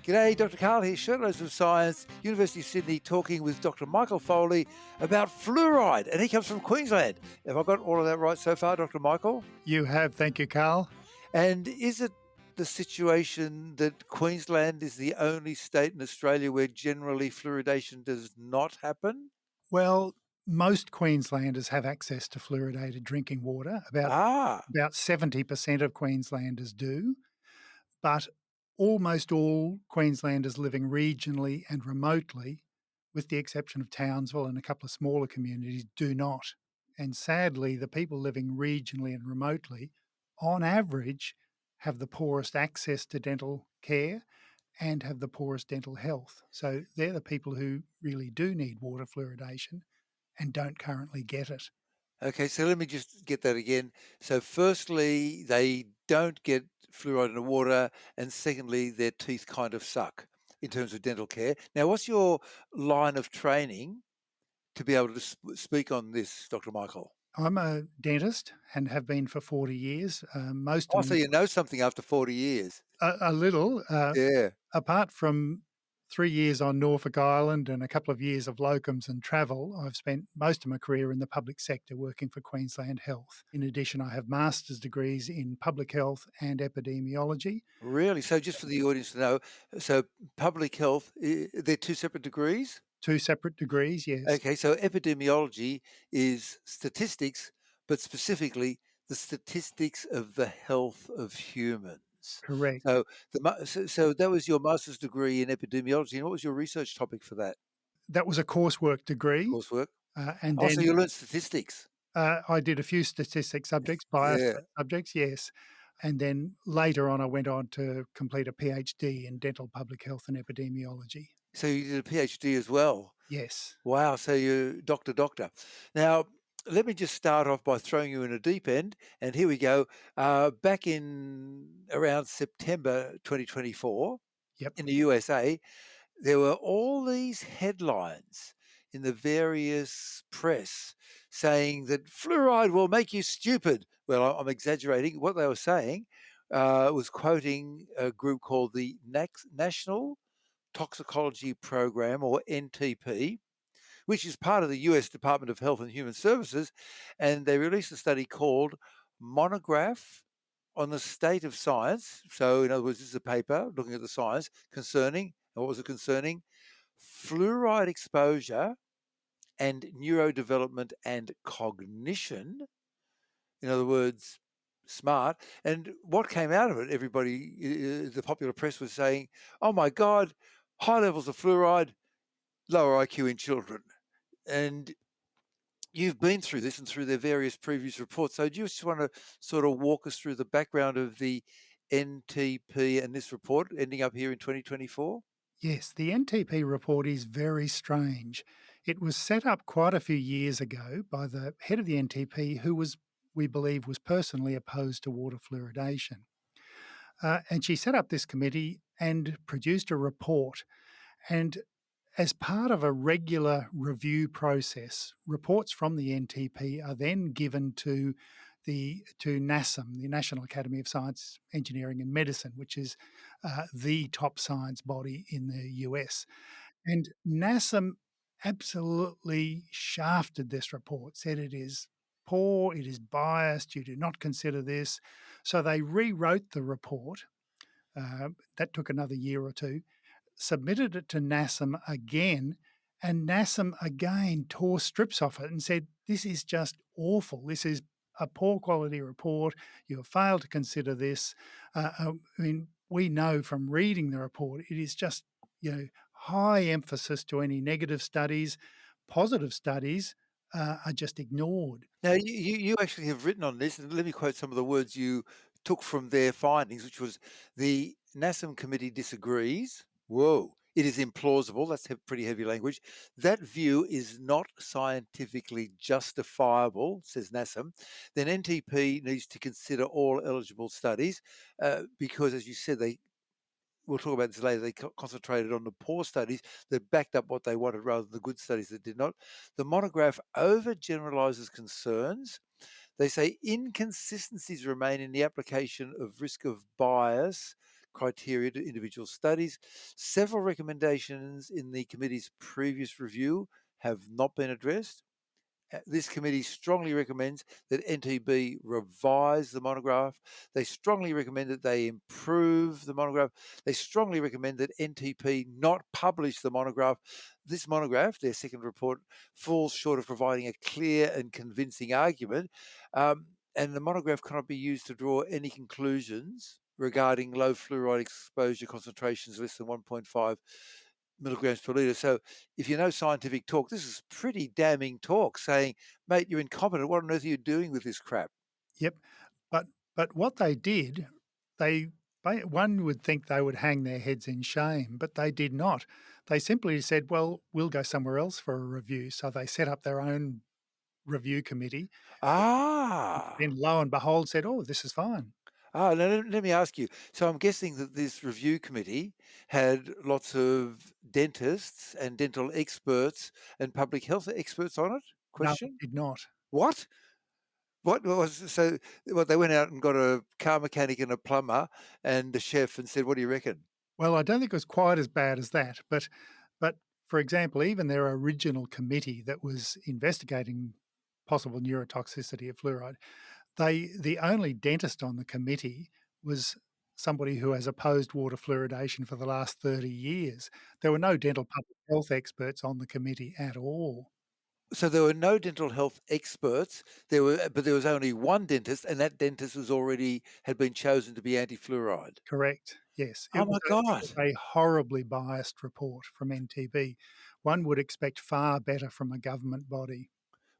G'day, Dr. Carl here, Shirtloads of Science, University of Sydney, talking with Dr. Michael Foley about fluoride, and he comes from Queensland. Have I got all of that right so far, Dr. Michael? You have, thank you, Carl. And is it the situation that Queensland is the only state in Australia where generally fluoridation does not happen? Well, most Queenslanders have access to fluoridated drinking water. About Ah, about 70% of Queenslanders do, but almost all Queenslanders living regionally and remotely, with the exception of Townsville and a couple of smaller communities, do not. And sadly, the people living regionally and remotely, on average, have the poorest access to dental care and have the poorest dental health. So they're the people who really do need water fluoridation and don't currently get it. okay, so let me just get that again. So, firstly, they don't get fluoride in the water, and secondly, their teeth kind of suck in terms of dental care. Now, what's your line of training to be able to speak on this, Dr. Michael? I'm a dentist and have been for 40 years. Most of Oh, so my, you know something after 40 years. a little, Yeah. apart from 3 years on Norfolk Island and a couple of years of locums and travel, I've spent most of my career in the public sector working for Queensland Health. In addition, I have master's degrees in public health and epidemiology. Really? So just for the audience to know, so public health, they're two separate degrees? Two separate degrees, yes, Okay, so epidemiology is statistics, but specifically the statistics of the health of humans. correct. So so that was your master's degree in epidemiology, and what was your research topic for that That was a coursework degree. coursework? And Oh, so then you learned statistics. I did a few statistics subjects, bias Yeah. subjects, yes. And then later on, I went on to complete a PhD in dental public health and epidemiology. So you did a PhD as well. Yes. Wow, so you doctor. Now, let me just start off by throwing you in a deep end, and here we go. Back in around September 2024 Yep. in the USA, there were all these headlines in the various press saying that fluoride will make you stupid. Well, I'm exaggerating. What they were saying was quoting a group called the National Toxicology Program, or NTP, which is part of the US Department of Health and Human Services. And they released a study called Monograph on the State of Science. So, in other words, this is a paper looking at the science concerning, and what was it concerning? Fluoride exposure and neurodevelopment and cognition. In other words, smart. And what came out of it, everybody, the popular press was saying, oh my God, high levels of fluoride, lower IQ in children. And you've been through this and through their various previous reports. So do you just want to sort of walk us through the background of the NTP and this report ending up here in 2024? Yes, the NTP report is very strange. It was set up quite a few years ago by the head of the NTP, who was, we believe, was personally opposed to water fluoridation. And she set up this committee and produced a report. And as part of a regular review process, reports from the NTP are then given to NASM, the National Academy of Science, Engineering and Medicine, which is the top science body in the US. And NASM absolutely shafted this report, said it is poor, it is biased, you do not consider this. So they rewrote the report. That took another year or two, submitted it to NASM again, and NASM again tore strips off it and said, this is just awful. This is a poor quality report. You have failed to consider this. I mean, we know from reading the report, it is just, high emphasis to any negative studies. Positive studies are just ignored. Now, you actually have written on this, and let me quote some of the words you took from their findings, which was the NASM committee disagrees. Whoa. It is implausible. That's pretty heavy language. That view is not scientifically justifiable, says NASM. Then NTP needs to consider all eligible studies because, as you said, we'll talk about this later, they concentrated on the poor studies that backed up what they wanted rather than the good studies that did not. The monograph overgeneralizes concerns. They say inconsistencies remain in the application of risk of bias, criteria to individual studies. Several recommendations in the committee's previous review have not been addressed. This committee strongly recommends that NTB revise the monograph. They strongly recommend that they improve the monograph. They strongly recommend that NTP not publish the monograph. This monograph, their second report, falls short of providing a clear and convincing argument. And the monograph cannot be used to draw any conclusions regarding low fluoride exposure concentrations less than 1.5 milligrams per litre. So if you know scientific talk, this is pretty damning talk saying, mate, you're incompetent. What on earth are you doing with this crap? Yep. But what they did, they one would think they would hang their heads in shame, but they did not. They simply said, "Well, we'll go somewhere else for a review." So they set up their own review committee. Ah, Then lo and behold said, "Oh, this is fine." now let me ask you. So I'm guessing that this review committee had lots of dentists and dental experts and public health experts on it? No, it Question. did not. What? What was so? What they went out and got a car mechanic and a plumber and a chef and said, "What do you reckon?" Well, I don't think it was quite as bad as that, but for example, even their original committee that was investigating possible neurotoxicity of fluoride, the only dentist on the committee was somebody who has opposed water fluoridation for the last 30 years. There were no dental public health experts on the committee at all. So there were no dental health experts. But there was only one dentist, and that dentist was already had been chosen to be anti-fluoride. Correct. Yes. Oh my It god! was a horribly biased report from NTB. One would expect far better from a government body.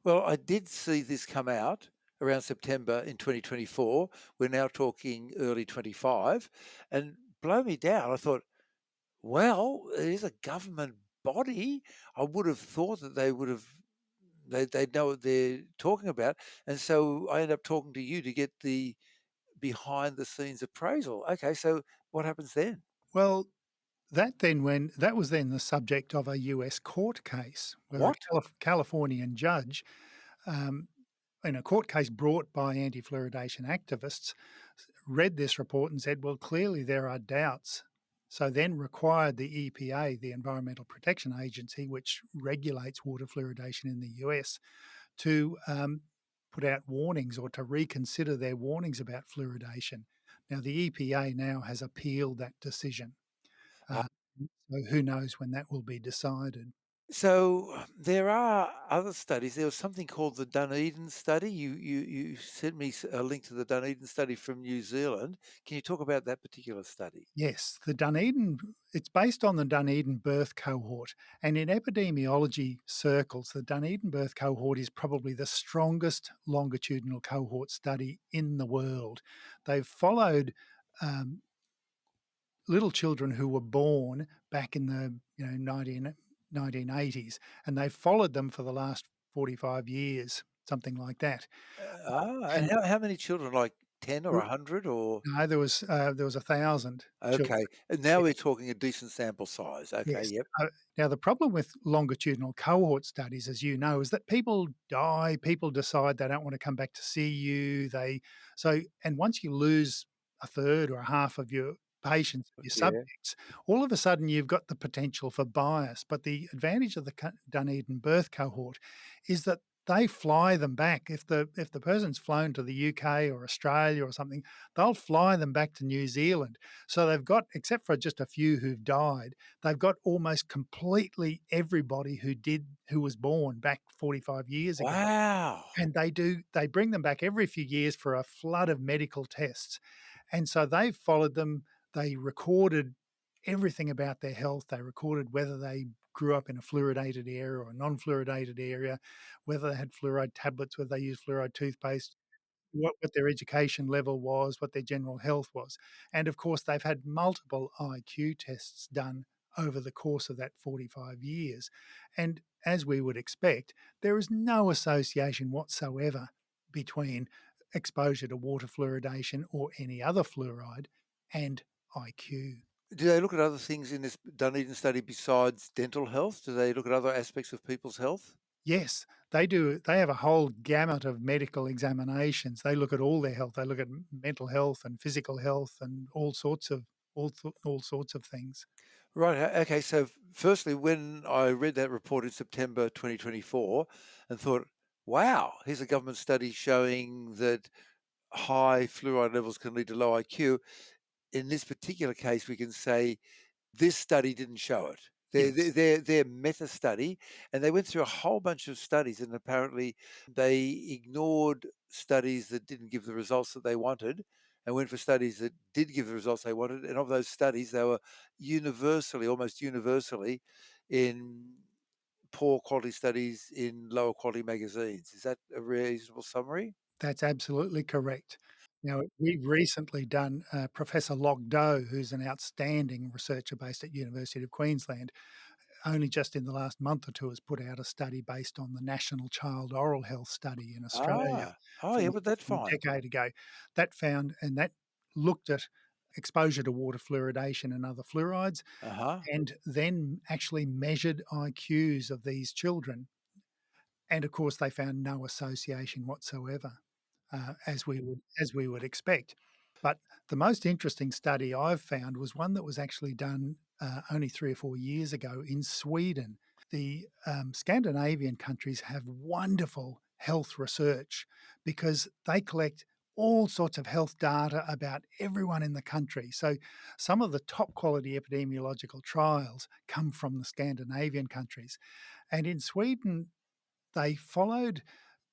Well, I did see this come out around September in 2024. We're now talking early 25, and blow me down. I thought, well, it is a government body. I would have thought that they would have they know what they're talking about, and so I end up talking to you to get the behind the scenes appraisal. Okay, so what happens then? Well, that was then the subject of a US court case where a What? Californian judge, um, in a court case brought by anti-fluoridation activists, read this report and said, "Well, clearly there are doubts." So then required the EPA, the Environmental Protection Agency, which regulates water fluoridation in the US, to put out warnings or to reconsider their warnings about fluoridation. Now, the EPA now has appealed that decision. Uh, Uh, so who knows when that will be decided? so there are other studies. There was something called the Dunedin study. You sent me a link to the Dunedin study from New Zealand. Can you talk about that particular study? Yes, the Dunedin, it's based on the Dunedin birth cohort. And in epidemiology circles, the Dunedin birth cohort is probably the strongest longitudinal cohort study in the world. They've followed um, little children who were born back in the 1980s, and they've followed them for the last 45 years, something like that. And And how many children? Like 10 or there 100 or no, there was 1,000 children. okay. And now we're talking a decent sample size. Okay, Yes. yep. Now the problem with longitudinal cohort studies, as you know, is that people die, people decide they don't want to come back to see you. And once you lose a third or a half of your patients, your Yeah. subjects, all of a sudden you've got the potential for bias. But the advantage of the Dunedin birth cohort is that they fly them back. If the person's flown to the UK or Australia or something, they'll fly them back to New Zealand. So they've got, except for just a few who've died, they've got almost completely everybody who was born back 45 years ago. Wow. And they bring them back every few years for a flood of medical tests. And so they've followed them. They recorded everything about their health. They recorded whether they grew up in a fluoridated area or a non-fluoridated area, whether they had fluoride tablets, whether they used fluoride toothpaste, what their education level was, what their general health was. And of course, they've had multiple IQ tests done over the course of that 45 years. And as we would expect, there is no association whatsoever between exposure to water fluoridation or any other fluoride and IQ. Do they look at other things in this Dunedin study besides dental health? Do they look at other aspects of people's health? Yes, they do. They have a whole gamut of medical examinations. They look at all their health. They look at mental health and physical health and all sorts of all sorts of things. Right. Okay. So, firstly, when I read that report in September 2024 and thought, wow, here's a government study showing that high fluoride levels can lead to low IQ. In this particular case, we can say this study didn't show it. Yes, Their meta study, and they went through a whole bunch of studies, and apparently they ignored studies that didn't give the results that they wanted, and went for studies that did give the results they wanted. And of those studies, they were universally, almost universally, in poor quality studies in lower quality magazines. Is that a reasonable summary? that's absolutely correct. Now, we've recently done Professor Logdo, who's an outstanding researcher based at University of Queensland, only just in the last month or two has put out a study based on the National Child Oral Health Study in Australia Ah, oh yeah, what that from a find? decade ago. That found and that looked at exposure to water fluoridation and other fluorides, Uh huh. and then actually measured IQs of these children. And of course, they found no association whatsoever, as we would expect. But the most interesting study I've found was one that was actually done only 3 or 4 years ago in Sweden. The Scandinavian countries have wonderful health research because they collect all sorts of health data about everyone in the country. So some of the top quality epidemiological trials come from the Scandinavian countries. And in Sweden, they followed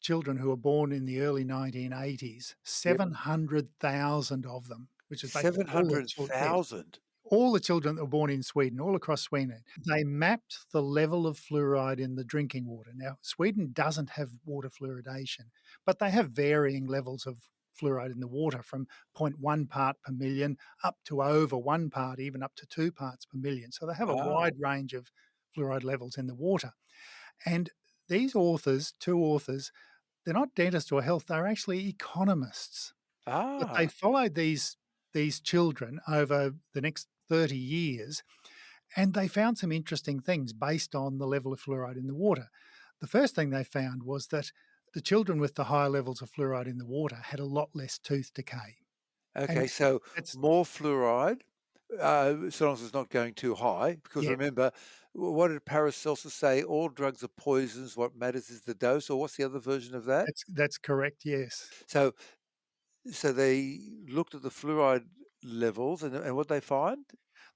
children who were born in the early 1980s, Yep. 700,000 of them, which is basically Seven hundred thousand. all the children that were born in Sweden, all across Sweden. They mapped the level of fluoride in the drinking water. Now, Sweden doesn't have water fluoridation, but they have varying levels of fluoride in the water from zero point 0.1 part per million up to over 1 part, even up to 2 parts per million. So they have a Ah, wide range of fluoride levels in the water. And these authors, 2 authors, they're not dentists or health, they're actually economists. But they ah, followed these children over the next 30 years, and they found some interesting things based on the level of fluoride in the water. The first thing they found was that the children with the higher levels of fluoride in the water had a lot less tooth decay, okay, and so that's more fluoride, so long as it's not going too high, because yeah, remember, what did Paracelsus say? All drugs are poisons, what matters is the dose, or what's the other version of that? that's correct, yes. So so they looked at the fluoride levels and what they find?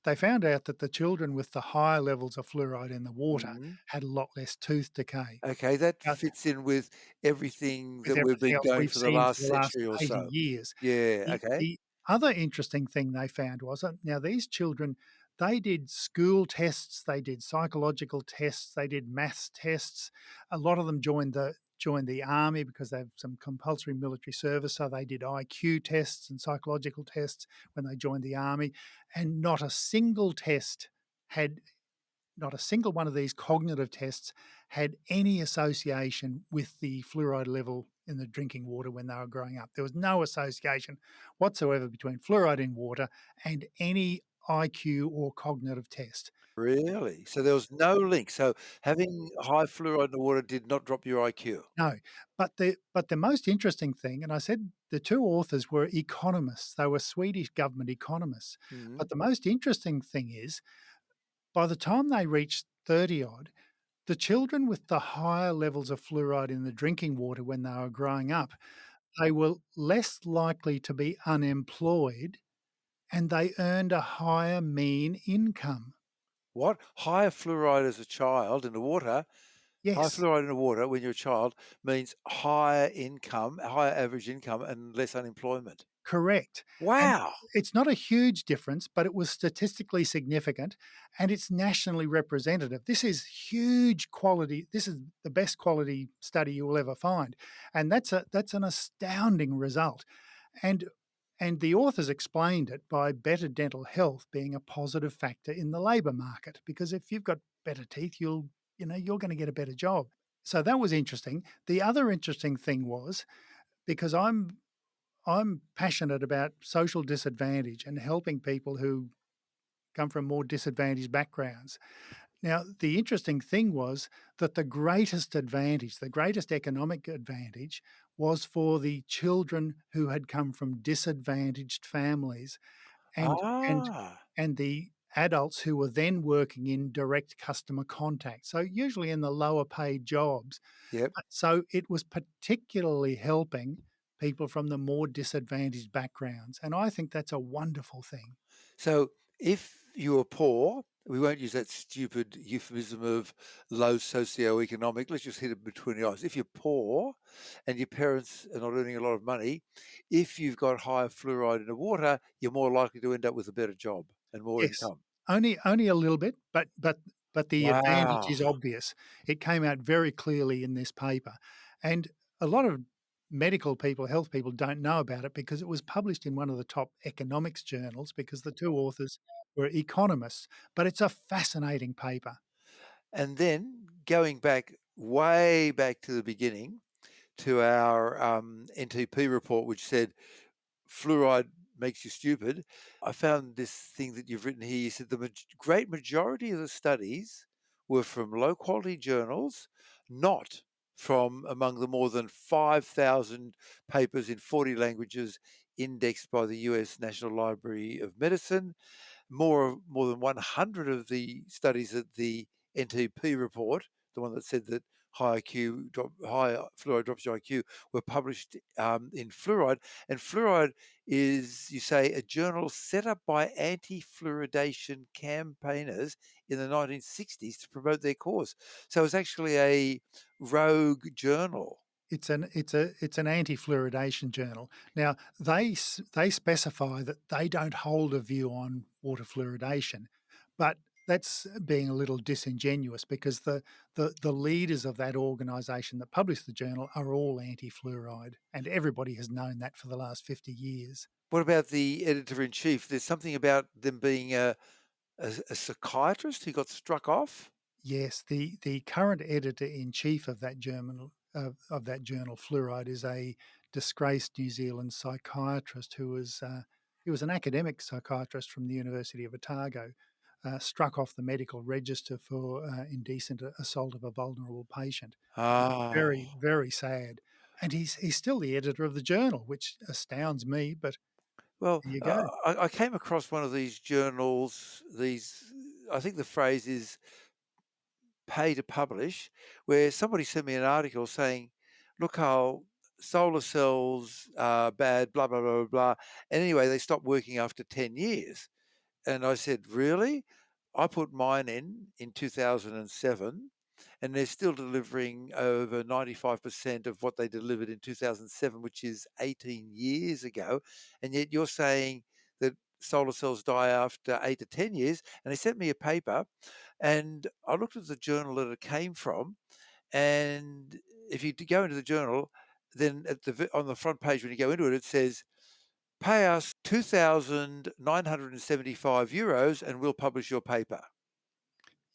They found out that the children with the higher levels of fluoride in the water Mhm. had a lot less tooth decay. Okay, that Now, fits in with everything with that we've everything been else going we've for the seen last for the last century or 80 so. years. Yeah, okay. The other interesting thing they found was that now these children, they did school tests, they did psychological tests, they did maths tests. A lot of them joined the army because they have some compulsory military service, so they did IQ tests and psychological tests when they joined the army, and had not a single one of these cognitive tests had any association with the fluoride level in the drinking water when they were growing up. There was no association whatsoever between fluoride in water and any IQ or cognitive test. Really? So there was no link. So having high fluoride in the water did not drop your IQ? No, but the most interesting thing, and I said the two authors were economists. They were Swedish government economists. But Mhm. the most interesting thing is, by the time they reached 30 odd, the children with the higher levels of fluoride in the drinking water when they were growing up, they were less likely to be unemployed and they earned a higher mean income. What? Higher fluoride as a child in the water, high Yes, fluoride in the water when you're a child means higher income, higher average income and less unemployment. correct. And Wow! it's not a huge difference, but it was statistically significant and it's nationally representative. This is huge quality. This is the best quality study you will ever find. And that's an astounding result. And and the authors explained it by better dental health being a positive factor in the labor market because if you've got better teeth, you're going to get a better job. So that was interesting. The other interesting thing was because I'm passionate about social disadvantage and helping people who come from more disadvantaged backgrounds. Now, the interesting thing was that the greatest advantage, the greatest economic advantage, was for the children who had come from disadvantaged families. and and Ah, and the adults who were then working in direct customer contact, so usually in the lower paid jobs. yep. So it was particularly helping people from the more disadvantaged backgrounds, and I think that's a wonderful thing. So if you were poor, we won't use that stupid euphemism of low socioeconomic. Let's just hit it between the eyes. If you're poor and your parents are not earning a lot of money, if you've got higher fluoride in the water, you're more likely to end up with a better job and more Yes, income. only a little bit, but the advantage Wow. is obvious. It came out very clearly in this paper, and a lot of medical people, health people don't know about it because it was published in one of the top economics journals because the 2 authors were economists, but it's a fascinating paper. And then going back, way back to the beginning, to our NTP report, which said fluoride makes you stupid. I found this thing that you've written here. You said the great majority of the studies were from low quality journals, not from among the more than 5,000 papers in 40 languages indexed by the US National Library of Medicine. More than 100 of the studies that the NTP report, the one that said that high fluoride drops your IQ, were published in Fluoride. And Fluoride is, you say, a journal set up by anti-fluoridation campaigners in the 1960s to promote their cause. So it's actually a rogue journal. It's an anti-fluoridation journal. Now, they specify that they don't hold a view on water fluoridation, but that's being a little disingenuous because the leaders of that organisation that published the journal are all anti-fluoride, and everybody has known that for the last 50 years. What about the editor in chief? There's something about them being a psychiatrist who got struck off. Yes, the current editor in chief of that journal, Fluoride, is a disgraced New Zealand psychiatrist who was he was an academic psychiatrist from the University of Otago, struck off the medical register for indecent assault of a vulnerable patient. Ah, Very very sad, and he's still the editor of the journal, which astounds me. But well, there you go. I came across one of these journals. I think the phrase is "pay to publish," where somebody sent me an article saying, "Look how solar cells are bad." Blah blah blah blah blah. And anyway, they stopped working after 10 years. And I said, "Really?" I put mine in 2007, and they're still delivering over 95% of what they delivered in 2007, which is 18 years ago. And yet you're saying that solar cells die after 8 to 10 years. And they sent me a paper, and I looked at the journal that it came from. And if you go into the journal, then on the front page, when you go into it, it says, "Pay us 2,975 euros and we'll publish your paper."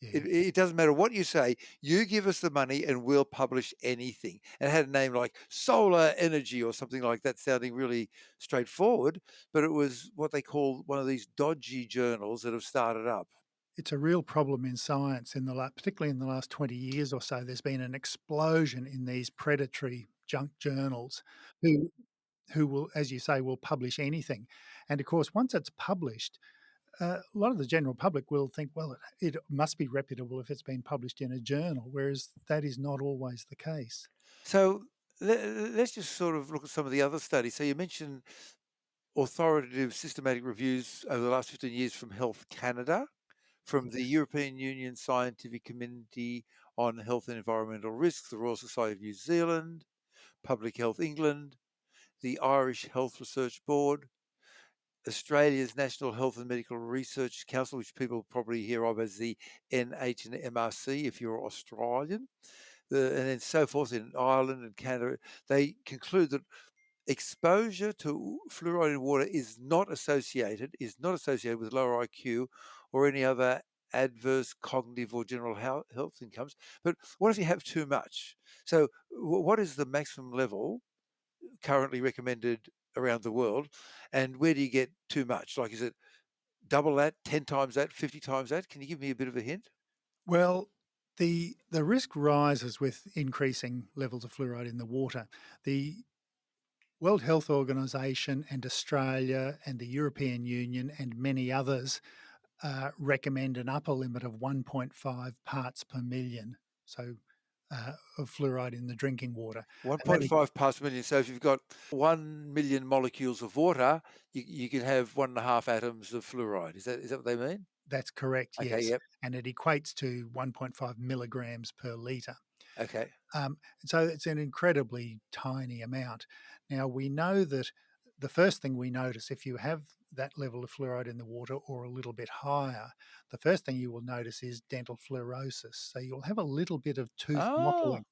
Yeah. It doesn't matter what you say, you give us the money and we'll publish anything. And it had a name like Solar Energy or something like that, sounding really straightforward, but it was what they call one of these dodgy journals that have started up. It's a real problem in science particularly in the last 20 years or so. There's been an explosion in these predatory junk journals who who will, as you say, will publish anything. And of course, once it's published, a lot of the general public will think, well, it must be reputable if it's been published in a journal, whereas that is not always the case. So let's just sort of look at some of the other studies. So you mentioned authoritative systematic reviews over the last 15 years from Health Canada, from the Yes. European Union Scientific Committee on Health and Environmental Risks, the Royal Society of New Zealand, Public Health England, the Irish Health Research Board, Australia's National Health and Medical Research Council, which people probably hear of as the NHMRC if you're Australian, and then so forth in Ireland and Canada. They conclude that exposure to fluoride in water is not associated with lower IQ or any other adverse cognitive or general health incomes. But what if you have too much? So, what is the maximum level currently recommended around the world, and where do you get too much? Like, is it double that, 10 times that, 50 times that? Can you give me a bit of a hint? Well, the risk rises with increasing levels of fluoride in the water. The World Health Organization and Australia and the European Union and many others recommend an upper limit of 1.5 parts per million. So, of fluoride in the drinking water. And that is 1.5 parts per million. So if you've got 1 million molecules of water, you can have 1.5 atoms of fluoride. Is that what they mean? that's correct, Okay, yes. yep. And it equates to 1.5 milligrams per litre. Okay. So it's an incredibly tiny amount. Now, we know that the first thing we notice if you have that level of fluoride in the water or a little bit higher, the first thing you will notice is dental fluorosis. So you'll have a little bit of tooth Oh, mottling.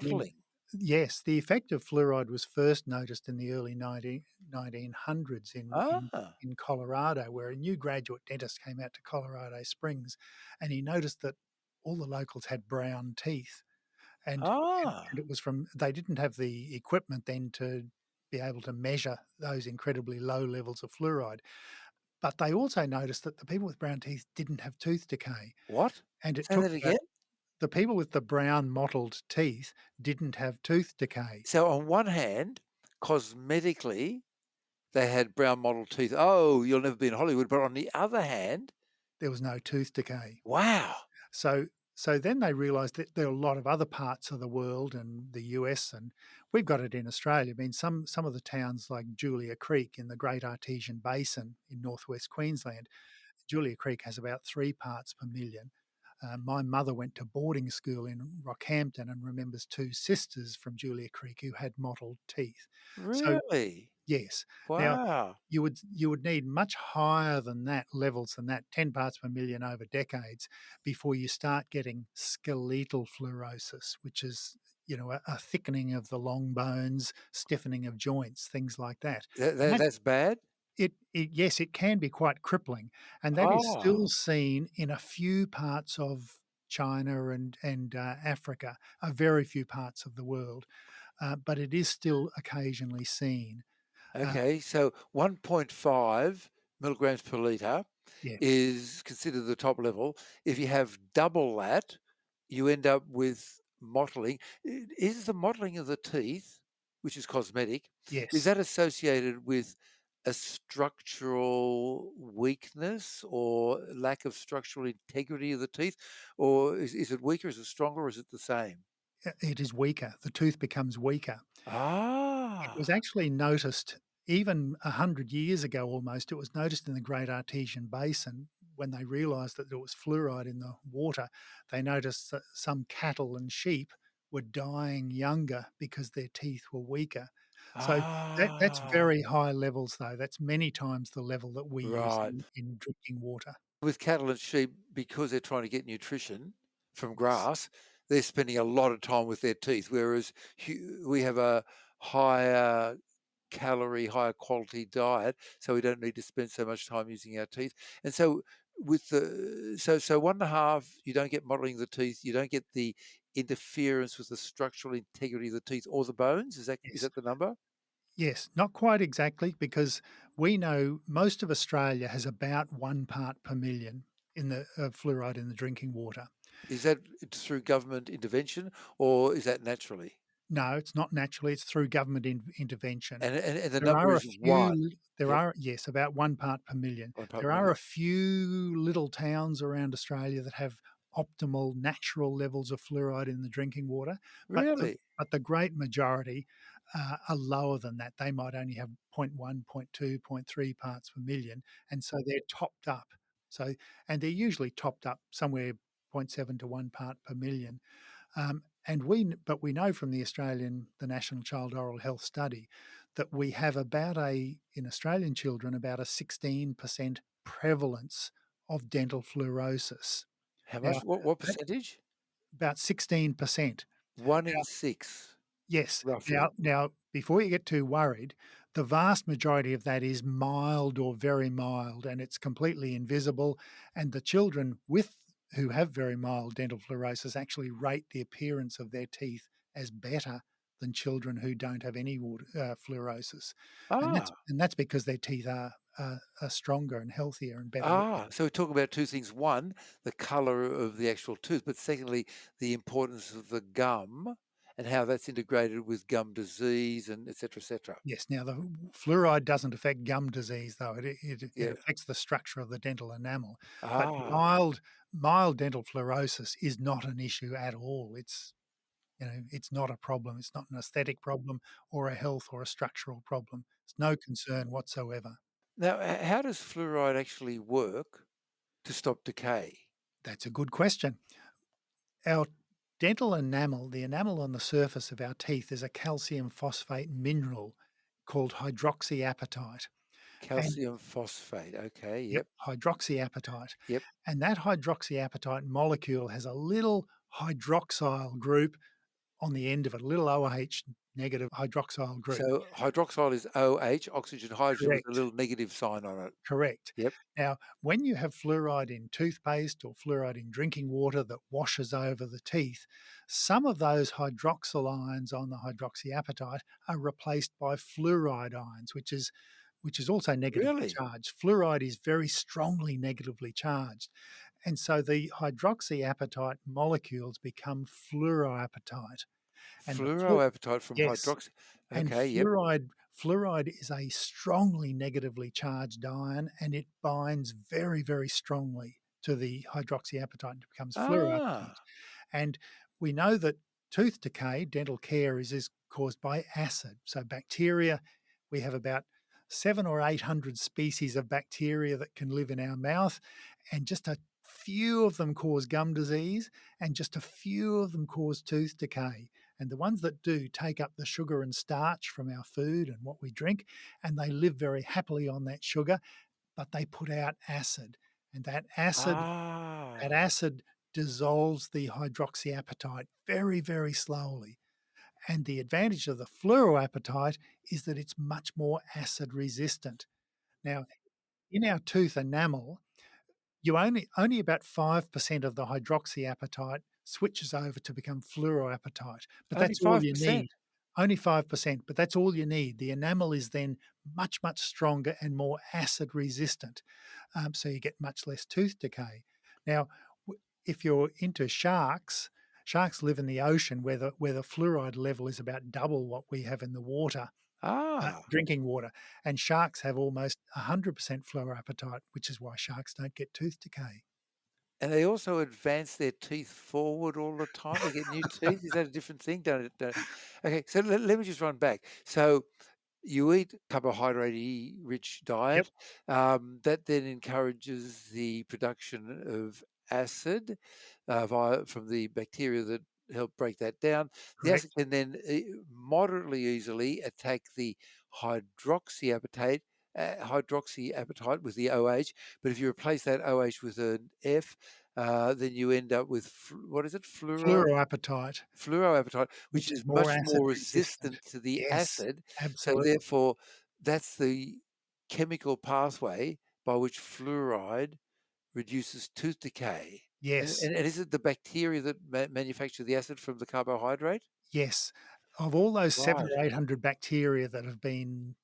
I mean, mottling. yes, the effect of fluoride was first noticed in the early 1900s Ah, in Colorado, where a new graduate dentist came out to Colorado Springs and he noticed that all the locals had brown teeth and and ah, it was from they didn't have the equipment then to be able to measure those incredibly low levels of fluoride. But they also noticed that the people with brown teeth didn't have tooth decay, what? and it Say took that about again? the people with the brown mottled teeth didn't have tooth decay. So on one hand, cosmetically, they had brown model teeth. Oh, you'll never be in Hollywood. But on the other hand, There was no tooth decay. wow. So then they realized that there are a lot of other parts of the world and the US, and we've got it in Australia. I mean, some of the towns like Julia Creek in the Great Artesian Basin in northwest Queensland, Julia Creek has about 3 parts per million. My mother went to boarding school in Rockhampton and remembers 2 sisters from Julia Creek who had mottled teeth. So, Really? yes. Now, Wow. you would need much higher than that levels than that, 10 parts per million over decades, before you start getting skeletal fluorosis, which is, a thickening of the long bones, stiffening of joints, things like that. And That's bad? yes, it can be quite crippling, and that is Oh, still seen in a few parts of China and Africa, a very few parts of the world, but it is still occasionally seen. Uh, okay. So 1.5 milligrams per liter yes, is considered the top level. If you have double that, you end up with mottling. Is the mottling of the teeth, which is cosmetic, is yes. that associated with a structural weakness or lack of structural integrity of the teeth? Or is it weaker? Is it stronger? Or is it the same? It is weaker. The tooth becomes weaker. It was Ah, actually noticed even 100 years ago almost, it was noticed in the Great Artesian Basin when they realised that there was fluoride in the water. They noticed that some cattle and sheep were dying younger because their teeth were weaker. So that's ah, very high levels though. That's many times the level that we use right. in drinking water. With cattle and sheep, because they're trying to get nutrition from Yes. grass, they're spending a lot of time with their teeth, whereas we have a higher calorie, higher quality diet, so we don't need to spend so much time using our teeth. And so with the so 1.5, you don't get mottling of the teeth, you don't get the interference with the structural integrity of the teeth or the bones. Is Yes. that the number? Yes, not quite exactly because we know most of Australia has about 1 part per million in the fluoride in the drinking water. Is that through government intervention or is that naturally? No, it's not naturally, it's through government intervention. And the There number are a is 1. few there Yep, are yes, about 1 part per million. 1 part There per are million. a few little towns around Australia that have optimal natural levels of fluoride in the drinking water, Really? but the great majority, are lower than that. They might only have point 0.1, point 0.2, point 0.3 parts per million, and so they're topped up. So and they're usually topped up somewhere zero point 0.7 to 1 part per million. But we know from the National Child Oral Health Study that we have in Australian children about a 16% prevalence of dental fluorosis. How Now, much? What that percentage? about 16%. 1 in 6, Yes. roughly. Now, before you get too worried, the vast majority of that is mild or very mild, and it's completely invisible. And the children who have very mild dental fluorosis actually rate the appearance of their teeth as better than children who don't have any fluorosis, Ah, and that's because their teeth are stronger and healthier and better looking. so we talk about 2 things. 1, the color of the actual tooth, but secondly, the importance of the gum and how that's integrated with gum disease and et cetera, et cetera. Yes, now the fluoride doesn't affect gum disease though, it Yeah. affects the structure of the dental enamel, but Ah, mild dental fluorosis is not an issue at all. It's not a problem, it's not an aesthetic problem or a health or a structural problem. It's no concern whatsoever. now how does fluoride actually work to stop decay? That's a good question. Our dental enamel, the enamel on the surface of our teeth, is a calcium phosphate mineral called hydroxyapatite. And Calcium phosphate. Okay. yep, Yep. hydroxyapatite. Yep. And that hydroxyapatite molecule has a little hydroxyl group on the end of it, a little OH negative hydroxyl group. So hydroxyl is OH, oxygen, hydrogen with a Correct. little negative sign on it. Correct. Yep. Now, when you have fluoride in toothpaste or fluoride in drinking water that washes over the teeth, some of those hydroxyl ions on the hydroxyapatite are replaced by fluoride ions, which is also negatively Really? charged. Fluoride is very strongly negatively charged. And so the hydroxyapatite molecules become fluoroapatite. And the Fluoroappetite from yes, hydroxy. and Okay. Yep. fluoride is a strongly negatively charged ion, and it binds very, very strongly to the hydroxyapatite and becomes Ah, fluoroapatite. And we know that tooth decay, dental care is caused by acid. So bacteria, we have about 7 or 800 species of bacteria that can live in our mouth, and just a few of them cause gum disease, and just a few of them cause tooth decay. And the ones that do take up the sugar and starch from our food and what we drink, and they live very happily on that sugar, but they put out acid. And that ah. acid dissolves the hydroxyapatite very, very slowly. And the advantage of the fluoroapatite is that it's much more acid resistant. Now, in our tooth enamel, you only about 5% of the hydroxyapatite switches over to become fluoroapatite, but Only that's all you 5%. need. Only 5%, but that's all you need. The enamel is then much, much stronger and more acid resistant, so you get much less tooth decay. Now, if you're into sharks, sharks live in the ocean where the fluoride level is about double what we have in the water, Ah. drinking water, and sharks have almost 100% fluoroappetite, which is why sharks don't get tooth decay. And they also advance their teeth forward all the time. They get new teeth. Is that a different thing? Don't it? Okay, so let me just run back. So you eat carbohydrate rich Yep, diet, that then encourages the production of acid from the bacteria that help break that down. The acid correct. can then moderately easily attack the hydroxyapatite. Hydroxyapatite with the OH, but if you replace that OH with an F, then you end up with what is it? Fluoroappetite, Fluoroappetite, which which is is more much acid more resistant. resistant to the Yes, acid, so absolutely. therefore, that's the chemical pathway by which fluoride reduces tooth decay. And Yes, and and is it the bacteria that manufacture the acid from the carbohydrate? yes. Of all those 7 Right. or 800 bacteria that have been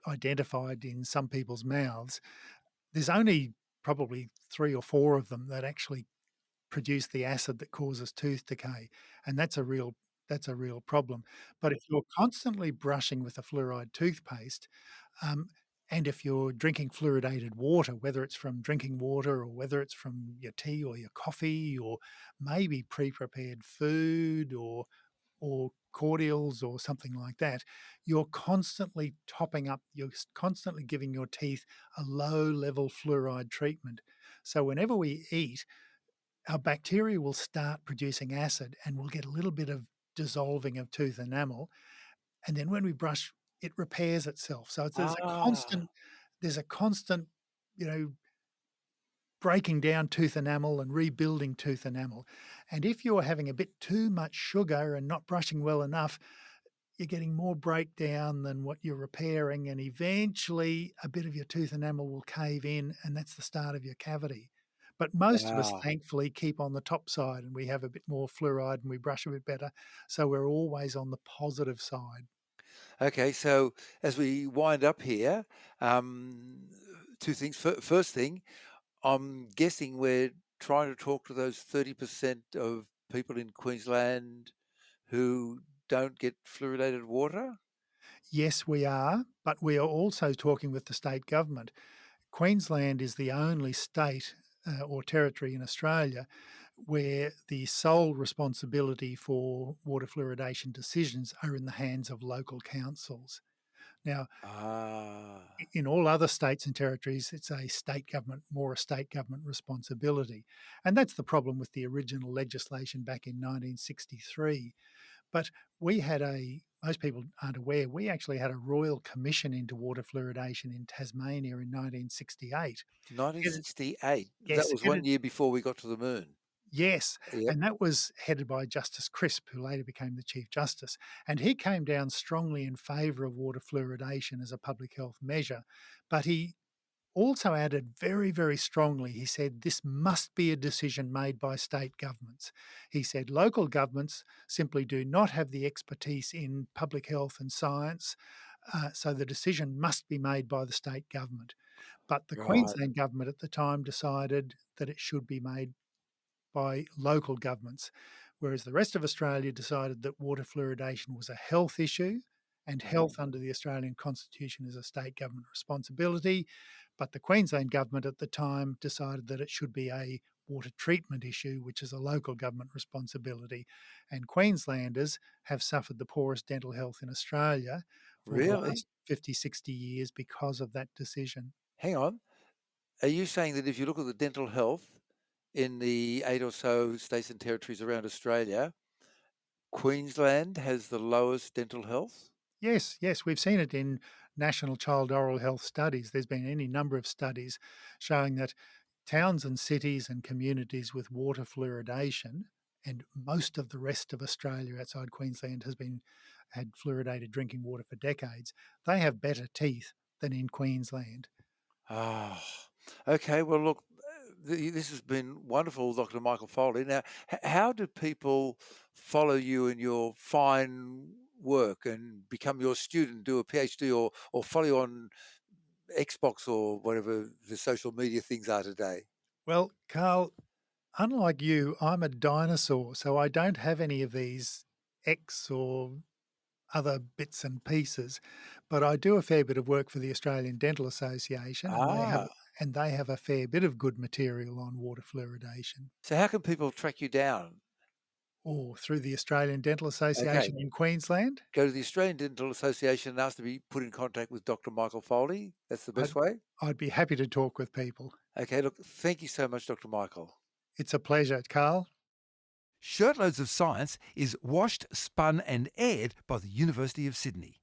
identified in some people's mouths, there's only probably 3 or 4 of them that actually produce the acid that causes tooth decay, and that's a real problem. But if you're constantly brushing with a fluoride toothpaste, um, and if you're drinking fluoridated water, whether it's from drinking water or whether it's from your tea or your coffee or maybe pre-prepared food or cordials or something like that, you're constantly topping up, constantly giving your teeth a low level fluoride treatment. So whenever we eat, our bacteria will start producing acid and we'll get a little bit of dissolving of tooth enamel. And then when we brush, it repairs itself. So there's a Ah, constant, there's a constant, you know, breaking down tooth enamel and rebuilding tooth enamel. And if you're having a bit too much sugar and not brushing well enough, you're getting more breakdown than what you're repairing. And eventually a bit of your tooth enamel will cave in, and that's the start of your cavity. But most of us, ah. thankfully, keep on the top side and we have a bit more fluoride and we brush a bit better. So we're always on the positive side. Okay, so as we wind up here, um, 2 things. First thing, I'm guessing we're trying to talk to those 30% of people in Queensland who don't get fluoridated water? Yes, we are, but we are also talking with the state government. Queensland is the only state or territory in Australia where the sole responsibility for water fluoridation decisions are in the hands of local councils. Now, Ah, in all other states and territories, it's a state government, more a state government responsibility. And that's the problem with the original legislation back in 1963. But we had most people aren't aware, we actually had a royal commission into water fluoridation in Tasmania in 1968. Headed, 1968. That yes, was headed, 1 year before we got to the moon. yes. Yep. And that was headed by Justice Crisp, who later became the Chief Justice. And he came down strongly in favour of water fluoridation as a public health measure. But he also added very, very strongly, he said, this must be a decision made by state governments. He said local governments simply do not have the expertise in public health and science, so the decision must be made by the state government. But the Right. Queensland government at the time decided that it should be made by local governments, whereas the rest of Australia decided that water fluoridation was a health issue and health Mhm. under the Australian Constitution is a state government responsibility. But the Queensland government at the time decided that it should be a water treatment issue, which is a local government responsibility. And Queenslanders have suffered the poorest dental health in Australia for the Really? last 50, 60 years because of that decision. Hang on. Are you saying that if you look at the dental health in the 8 or so states and territories around Australia, Queensland has the lowest dental health? Yes, yes, we've seen it in national child oral health studies. There's been any number of studies showing that towns and cities and communities with water fluoridation, and most of the rest of Australia outside Queensland has been had fluoridated drinking water for decades. They have better teeth than in Queensland. Ah, okay. Well, look, this has been wonderful, Dr. Michael Foley. Now, how do people follow you in your fine work and become your student, do a PhD, or follow you on Xbox or whatever the social media things are today? Well, Carl, unlike you, I'm a dinosaur, so I don't have any of these X or other bits and pieces, but I do a fair bit of work for the Australian Dental Association, Ah, and they have a fair bit of good material on water fluoridation. so how can people track you down? Or through the Australian Dental Okay, Association in Queensland, go to the Australian Dental Association and ask to be put in contact with Dr. Michael Foley. That's the I'd best way. I'd be happy to talk with people. Okay, look, thank you so much, Dr. Michael. It's a pleasure, Carl. Shirtloads of Science is washed, spun, and aired by the University of Sydney.